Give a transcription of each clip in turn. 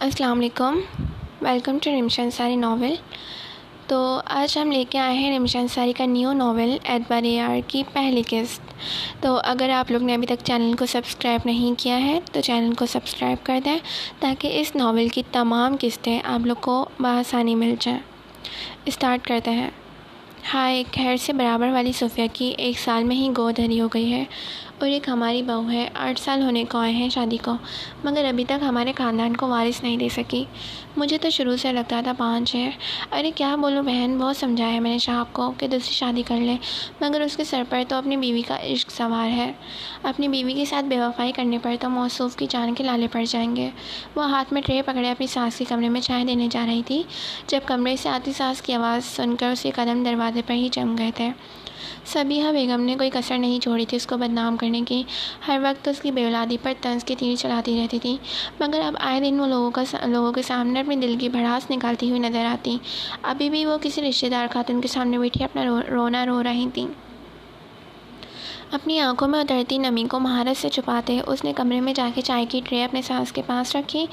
अस्सलाम वालेकुम। Welcome to Rimsha Ansari novel. तो आज हम लेके आए हैं रिमशा अंसारी का न्यू नावल एतबार यार की पहली किस्त। तो अगर आप लोग ने अभी तक चैनल को सब्सक्राइब नहीं किया है तो चैनल को सब्सक्राइब कर दें ताकि इस नावल की तमाम किस्तें आप लोग को बआसानी मिल जाएं। स्टार्ट करते हैं। हाय, खैर से बराबर वाली सोफ़िया की 1 साल में ही गोद हरी हो गई है और एक हमारी बहू है। 8 साल होने को आए हैं शादी को, मगर अभी तक हमारे ख़ानदान को वारिस नहीं दे सकी। मुझे तो शुरू से लगता था 5 है। अरे क्या बोलूँ बहन, बहुत समझाया मैंने शाहब को कि दूसरी शादी कर ले, मगर उसके सर पर तो अपनी बीवी का इश्क सवार है। अपनी बीवी के साथ बेवफाई करने पर तो मौसूफ़ की जान के लाले पड़ जाएंगे। वो हाथ में ट्रे पकड़े अपनी सास के कमरे में चाय देने जा रही थी जब कमरे से आती सास की आवाज़ सुनकर उसके कदम दरवाजे पर ही जम गए थे। सबीहा बेगम ने कोई कसर नहीं छोड़ी थी उसको बदनाम करने की। हर वक्त उसकी बेऔलादी पर तंज़ के तीर चलाती रहती थी, मगर अब आए दिन वो लोगों के सामने अपने दिल की भड़ास निकालती हुई नज़र आती। अभी भी वो किसी रिश्तेदार खातून के सामने बैठी अपना रोना रो रही थी। अपनी आंखों में उतरती नमी को महारत से छुपाते उसने कमरे में जाके चाय की ट्रे अपने सास के पास रखी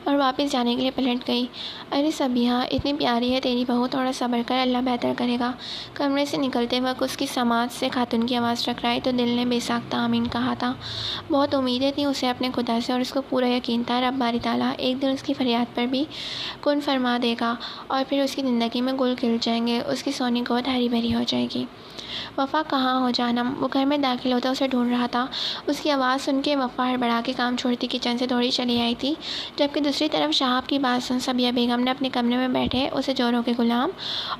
और वापस जाने के लिए पलट गई। अरे सबिहा, इतनी प्यारी है तेरी बहू, थोड़ा सब्र कर, अल्लाह बेहतर करेगा। कमरे से निकलते वक्त उसकी समाज से खातून की आवाज़ टकराई तो दिल ने बेसाख्ता आमीन कहा था। बहुत उम्मीदें थी उसे अपने खुदा से और उसको पूरा यकीन था रब बारी ताला एक दिन उसकी फरियाद पर भी कुन फरमा देगा और फिर उसकी ज़िंदगी में गुल खिल जाएंगे, उसकी सोनी गोद हरी भरी हो जाएगी। वफ़ा कहाँ हो जानम, वो घर में दाखिल होता उसे ढूंढ रहा था। उसकी आवाज़ सुन के वफ़ा हड़बड़ा के काम छोड़ती किचन से दौड़ी चली आई थी, जबकि दूसरी तरफ शाहब की बात सुन सबिया बेगम ने अपने कमरे में बैठे उसे जोरों के गुलाम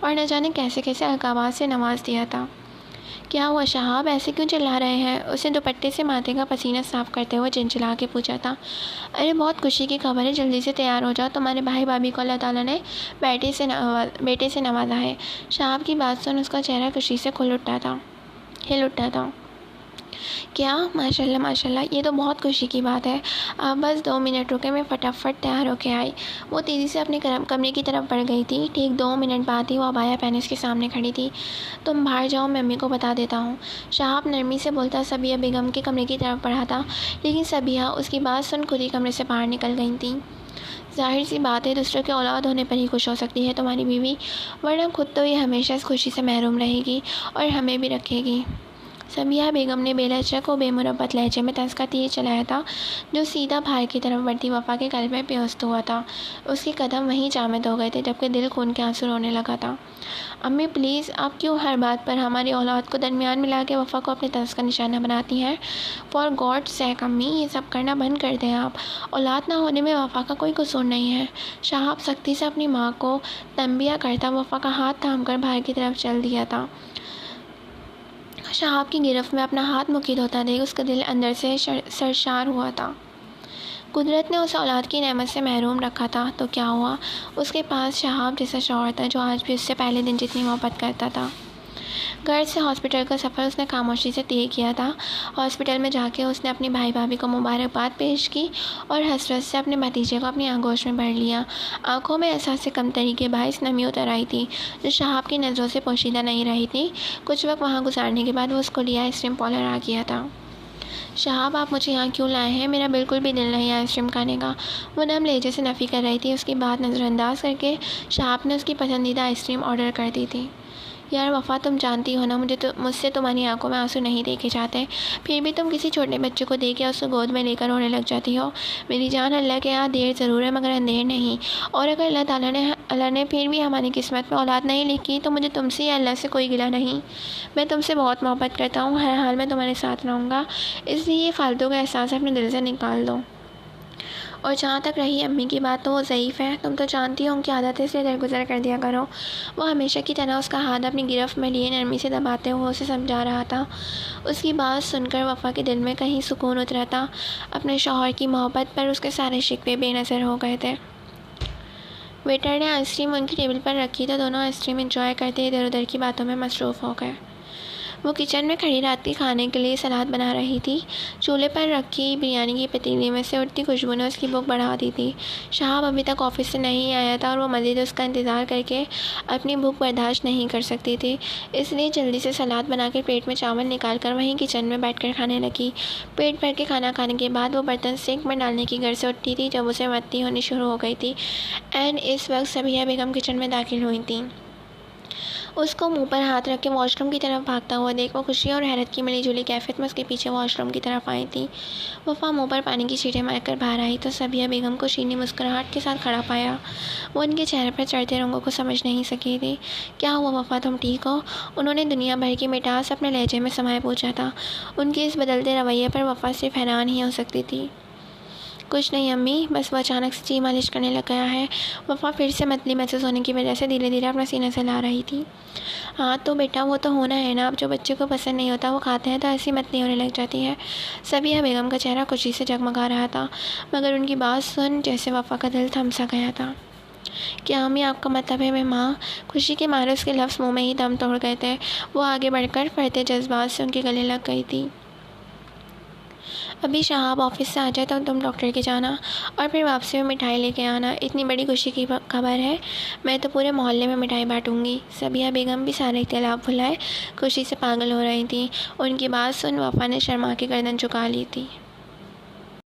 और न जाने कैसे कैसे हल्का आवाज़ से नवाज दिया था। क्या हुआ शाहब, ऐसे क्यों चिल्ला रहे हैं? उसे दुपट्टे से माथे का पसीना साफ करते हुए चिंचिला के पूछा था। अरे बहुत खुशी की खबर है, जल्दी से तैयार हो जाओ, तुम्हारे भाई भाभी को अल्लाह ताला ने बेटे से नवाजा है। शाहब की बात सुन उसका चेहरा खुशी से हिल उठा था। क्या? माशाल्लाह माशाल्लाह, ये तो बहुत खुशी की बात है। आप बस 2 मिनट रुके, मैं फटाफट तैयार होके आई। वो तेज़ी से अपने कमरे की तरफ बढ़ गई थी। ठीक 2 मिनट बाद ही वो अबाया पहने उसके सामने खड़ी थी। तुम बाहर जाओ, मैं अम्मी को बता देता हूँ। शाहब नरमी से बोलता सबिया बेगम के कमरे की तरफ बढ़ा था, लेकिन सबिया उसकी बात सुन खुद ही कमरे से बाहर निकल गई थी। ज़ाहिर सी बात है, दूसरों की औलाद होने पर ही खुश हो सकती है तुम्हारी बीवी, वरना खुद तो ये हमेशा इस खुशी से महरूम रहेगी और हमें भी रखेगी। सबिया बेगम ने बेलहजा को बेमुरब्बत लहजे में तंज का तीर चलाया था जो सीधा भाई की तरफ बढ़ती वफ़ा के कल्ब में प्योस्त हुआ था। उसके कदम वहीं जामिद हो गए थे जबकि दिल खून के आंसू रोने लगा था। अम्मी प्लीज़, आप क्यों हर बात पर हमारी औलाद को दरमियान मिला के वफ़ा को अपने तंज का निशाना बनाती हैं? फॉर गॉड सेक अम्मी, ये सब करना बंद कर दें आप। औलाद ना होने में वफ़ा का कोई कसूर नहीं है। शाहब सख्ती से अपनी माँ को तंबिया करता वफ़ा का हाथ थाम कर भाई की तरफ चल दिया था। शाहब की गिरफ्त में अपना हाथ मुकीद होता देख उसका दिल अंदर से सरशार हुआ था। कुदरत ने उसे औलाद की नेमत से महरूम रखा था तो क्या हुआ, उसके पास शाहब जैसा शौहर था जो आज भी उससे पहले दिन जितनी मोहब्बत करता था। घर से हॉस्पिटल का सफ़र उसने खामोशी से तय किया था। हॉस्पिटल में जाके उसने अपनी भाई भाभी को मुबारकबाद पेश की और हसरत से अपने भतीजे को अपनी आगोश में भर लिया। आंखों में एहसास कमतरी के बायस नमी उतर आई थी जो शाहब की नज़रों से पोशीदा नहीं रही थी। कुछ वक्त वहाँ गुजारने के बाद वो उसको लिया आइसक्रीम पार्लर आ गया था। शाहब, आप मुझे यहाँ क्यों लाए हैं? मेरा बिल्कुल भी दिल नहीं है आइसक्रीम खाने का। वो नम लहजे से नफ़ी कर रही थी। उसकी बात नज़रअंदाज करके शाहब ने उसकी पसंदीदा आइसक्रीम ऑर्डर कर दी थी। यार वफ़ा, तुम जानती हो ना मुझसे तुम्हारी आंखों में आंसू नहीं देखे जाते, फिर भी तुम किसी छोटे बच्चे को देख के उसको गोद में लेकर रोने लग जाती हो। मेरी जान, अल्लाह के यहाँ देर ज़रूर है मगर अंधेर नहीं, और अगर अल्लाह ने फिर भी हमारी किस्मत में औलाद नहीं लिखी तो मुझे तुमसे या अल्लाह से कोई गिला नहीं। मैं तुमसे बहुत मोहब्बत करता हूँ, हर हाल में तुम्हारे साथ रहूँगा, इसलिए ये फालतू का एहसास अपने दिल से निकाल दो। और जहाँ तक रही अम्मी की बात, तो वो ज़ईफ़ है, तुम तो जानती हो उनकी आदत है, इसलिए दरगुजर कर दिया करो। वो हमेशा की तरह उसका हाथ अपनी गिरफ्त में लिए नरमी से दबाते हुए उसे समझा रहा था। उसकी बात सुनकर वफ़ा के दिल में कहीं सुकून उतरा था। अपने शौहर की मोहब्बत पर उसके सारे शिकवे बेनज़र हो गए थे। वेटर ने आइसक्रीम उनकी टेबल पर रखी तो दोनों आइसक्रीम एंजॉय करते इधर उधर की बातों में मसरूफ़ हो गए। वो किचन में खड़ी रात के खाने के लिए सलाद बना रही थी। चूल्हे पर रखी बिरयानी की पतीली में से उठती खुशबू ने उसकी भूख बढ़ा दी थी। शहाब अभी तक ऑफिस से नहीं आया था और वो मज़ीद उसका इंतज़ार करके अपनी भूख बर्दाश्त नहीं कर सकती थी, इसलिए जल्दी से सलाद बनाकर प्लेट में चावल निकाल कर वहीं किचन में बैठकर खाने लगी। पेट भर के खाना खाने के बाद वो बर्तन सिंक में डालने की घर से उठती थी जब उसे मत्ती होनी शुरू हो गई थी। एंड इस वक्त सबिया बेगम किचन में दाखिल हुई थी। उसको मुंह पर हाथ रख के वॉशरूम की तरफ भागता हुआ देख वो खुशी और हैरत की मिली-जुली कैफियत में उसके पीछे वॉशरूम की तरफ आई थी। वफ़ा मुंह पर पानी की छींटें मारकर बाहर आई तो सबिया बेगम को शीनी मुस्कुराहट के साथ खड़ा पाया। वो उनके चेहरे पर चढ़ते रंगों को समझ नहीं सकी थी। क्या हुआ वफ़ा, तुम ठीक हो? उन्होंने दुनिया भर की मिठास अपने लहजे में समाये पूछा था। उनके इस बदलते रवैये पर वफ़ा सिर्फ हैरान ही हो सकती थी। कुछ नहीं अम्मी, बस वो अचानक से जी मालिश करने लग गया है। वफ़ा फिर से मतली महसूस होने की वजह से धीरे धीरे अपना सीना से ला रही थी। हाँ तो बेटा वो तो होना है ना, अब जो बच्चे को पसंद नहीं होता वो खाते हैं तो ऐसी मतली होने लग जाती है। सबिया बेगम का चेहरा खुशी से जगमगा रहा था, मगर उनकी बात सुन जैसे वफ़ा का दिल थम सा गया था। क्या अम्मी आपका मतलब है मैं माँ? खुशी के मारे उसके लफ्ज़ मुँह में ही दम तोड़ गए थे। वो आगे बढ़कर फटते जज्बात से उनके गले लग गई थी। अभी शहाब ऑफिस से आ जाए तो तुम डॉक्टर के जाना और फिर वापसी में मिठाई लेके आना। इतनी बड़ी खुशी की खबर है, मैं तो पूरे मोहल्ले में मिठाई बांटूंगी। सबिया बेगम भी सारे इख्तिलाफ भुलाए खुशी से पागल हो रही थी। उनकी बात सुन वफ़ा ने शर्मा के गर्दन झुका ली थी।